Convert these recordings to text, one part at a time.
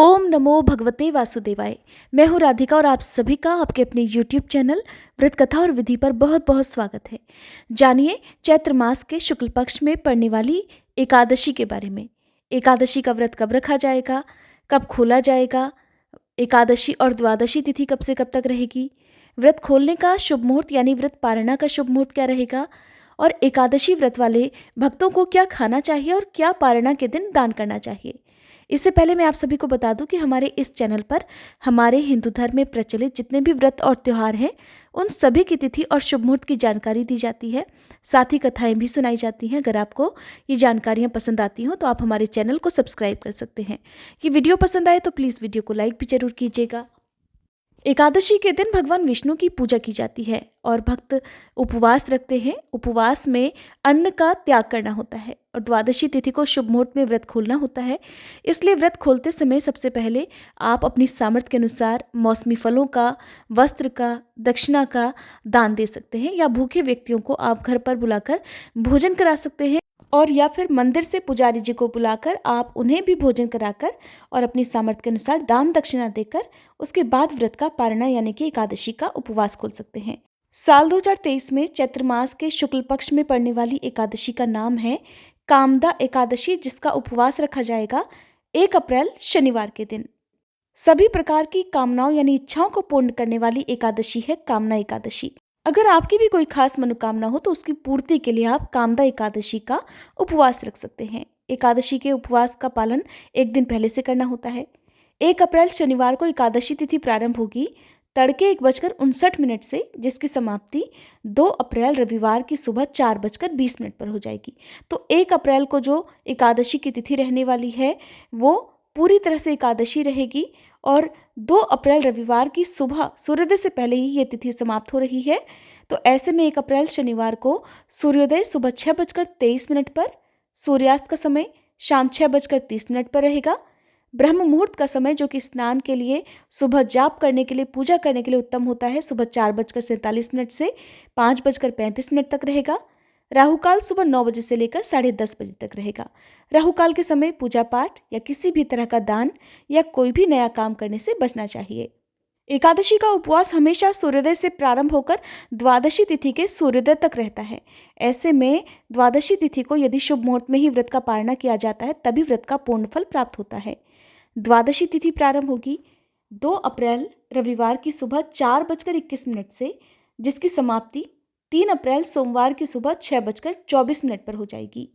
ओम नमो भगवते वासुदेवाय। मैं हूँ राधिका और आप सभी का आपके अपने YouTube चैनल व्रत कथा और विधि पर बहुत बहुत स्वागत है। जानिए चैत्र मास के शुक्ल पक्ष में पड़ने वाली एकादशी के बारे में। एकादशी का व्रत कब रखा जाएगा, कब खोला जाएगा, एकादशी और द्वादशी तिथि कब से कब तक रहेगी, व्रत खोलने का शुभ मुहूर्त यानी व्रत पारणा का शुभ मुहूर्त क्या रहेगा, और एकादशी व्रत वाले भक्तों को क्या खाना चाहिए और क्या पारणा के दिन दान करना चाहिए। इससे पहले मैं आप सभी को बता दूं कि हमारे इस चैनल पर हमारे हिंदू धर्म में प्रचलित जितने भी व्रत और त्यौहार हैं उन सभी की तिथि और शुभ मुहूर्त की जानकारी दी जाती है। साथ ही कथाएं भी सुनाई जाती हैं। अगर आपको ये जानकारियां पसंद आती हों तो आप हमारे चैनल को सब्सक्राइब कर सकते हैं। ये वीडियो पसंद आए तो प्लीज़ वीडियो को लाइक भी जरूर कीजिएगा। एकादशी के दिन भगवान विष्णु की पूजा की जाती है और भक्त उपवास रखते हैं। उपवास में अन्न का त्याग करना होता है और द्वादशी तिथि को शुभ मुहूर्त में व्रत खोलना होता है। इसलिए व्रत खोलते समय सबसे पहले आप अपनी सामर्थ्य के अनुसार मौसमी फलों का, वस्त्र का, दक्षिणा का दान दे सकते हैं या भूखे व्यक्तियों को आप घर पर बुलाकर भोजन करा सकते हैं और या फिर मंदिर से पुजारी जी को बुलाकर आप उन्हें भी भोजन कराकर और अपनी सामर्थ्य के अनुसार दान दक्षिणा देकर उसके बाद व्रत का पारणा यानी कि एकादशी का उपवास खोल सकते हैं। साल 2023 में चैत्र मास के शुक्ल पक्ष में पड़ने वाली एकादशी का नाम है कामदा एकादशी, जिसका उपवास रखा जाएगा 1 अप्रैल शनिवार के दिन। सभी प्रकार की कामनाओं यानी इच्छाओं को पूर्ण करने वाली एकादशी है कामना एकादशी। अगर आपकी भी कोई खास मनोकामना हो तो उसकी पूर्ति के लिए आप कामदा एकादशी का उपवास रख सकते हैं। एकादशी के उपवास का पालन एक दिन पहले से करना होता है। 1 अप्रैल शनिवार को एकादशी तिथि प्रारंभ होगी तड़के 1:59 से, जिसकी समाप्ति 2 अप्रैल रविवार की सुबह 4:20 पर हो जाएगी। तो 1 अप्रैल को जो एकादशी की तिथि रहने वाली है वो पूरी तरह से एकादशी रहेगी और 2 अप्रैल रविवार की सुबह सूर्योदय से पहले ही ये तिथि समाप्त हो रही है। तो ऐसे में 1 अप्रैल शनिवार को सूर्योदय सुबह 6:23 पर, सूर्यास्त का समय शाम 6:30 पर रहेगा। ब्रह्म मुहूर्त का समय जो कि स्नान के लिए, सुबह जाप करने के लिए, पूजा करने के लिए उत्तम होता है, सुबह 4:47 से 5:35 तक रहेगा। राहुकाल सुबह 9 बजे से लेकर 10:30 बजे तक रहेगा। राहुकाल के समय पूजा पाठ या किसी भी तरह का दान या कोई भी नया काम करने से बचना चाहिए। एकादशी का उपवास हमेशा सूर्योदय से प्रारंभ होकर द्वादशी तिथि के सूर्योदय तक रहता है। ऐसे में द्वादशी तिथि को यदि शुभ मुहूर्त में ही व्रत का पारणा किया जाता है तभी व्रत का पूर्ण फल प्राप्त होता है। द्वादशी तिथि प्रारंभ होगी 2 अप्रैल रविवार की सुबह 4:21 से, जिसकी समाप्ति 3 अप्रैल सोमवार की सुबह 6:24 पर हो जाएगी।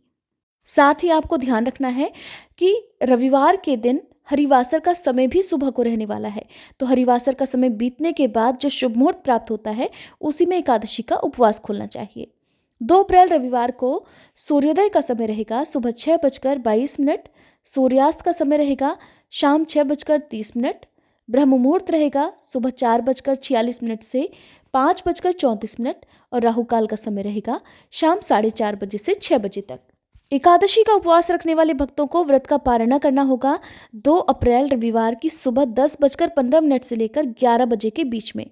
साथ ही आपको ध्यान रखना है कि रविवार के दिन हरिवासर का समय भी सुबह को रहने वाला है। तो हरिवासर का समय बीतने के बाद जो शुभ मुहूर्त प्राप्त होता है उसी में एकादशी का उपवास खोलना चाहिए। 2 अप्रैल रविवार को सूर्योदय का समय रहेगा सुबह 6:22, सूर्यास्त का समय रहेगा शाम 6:30, ब्रह्म मुहूर्त रहेगा सुबह 4:46 से 5:34 और राहुकाल का समय रहेगा शाम 4:30 बजे से 6 बजे तक। एकादशी का उपवास रखने वाले भक्तों को व्रत का पारणा करना होगा 2 अप्रैल रविवार की सुबह 10:15 से लेकर 11 बजे के बीच में।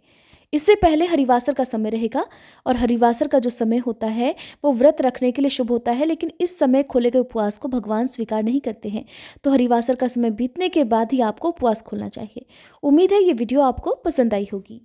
इससे पहले हरिवासर का समय रहेगा और हरिवासर का जो समय होता है वो व्रत रखने के लिए शुभ होता है, लेकिन इस समय खोले गए उपवास को भगवान स्वीकार नहीं करते हैं। तो हरिवासर का समय बीतने के बाद ही आपको उपवास खोलना चाहिए। उम्मीद है ये वीडियो आपको पसंद आई होगी।